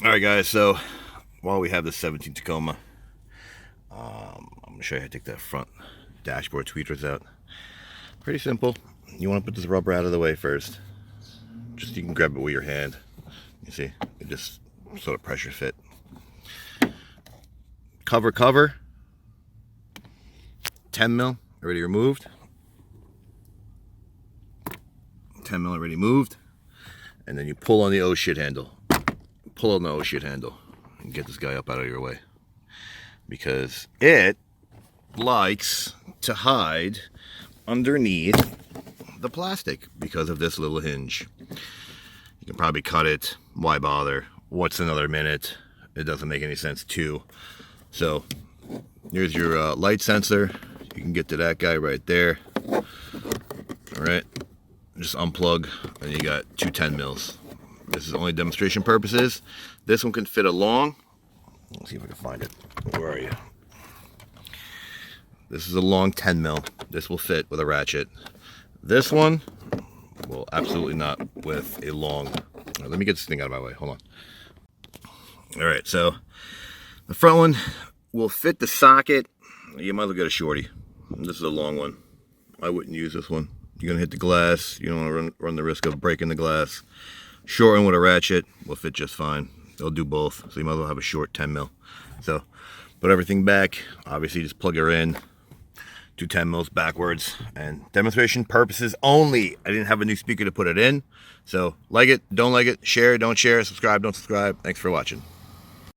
All right, guys. So while we have this 17 Tacoma, I'm gonna show you how to take that front dashboard tweeters out. Pretty simple. You want to put this rubber out of the way first. Just you can grab it with your hand. You see, it just sort of pressure fit. Cover. 10 mil already removed. 10 mil already moved. And then you pull on the oh shit handle. Pull on the oh shit handle and get this guy up out of your way, because it likes to hide underneath the plastic because of this little hinge. You can probably cut it. Why bother? What's another minute? It doesn't make any sense too. So here's your light sensor. You can get to that guy right there. All right, just unplug and you got two 10 mils. This is only demonstration purposes. This one can fit along. Let's see if I can find it. Where are you? This is a long 10 mil. This will fit with a ratchet. This one will absolutely not with a long. Right, let me get this thing out of my way. Hold on. All right, so the front one will fit the socket. You might as well get a shorty. This is a long one. I wouldn't use this one. You're gonna hit the glass. You don't want to run the risk of breaking the glass. Short one with a ratchet will fit just fine. They'll do both, so you might as well have a short 10 mil. So put everything back. Obviously, just plug her in. Do 10 mils backwards, and demonstration purposes only. I didn't have a new speaker to put it in. So like it, don't like it, share, don't share, subscribe, don't subscribe. Thanks for watching.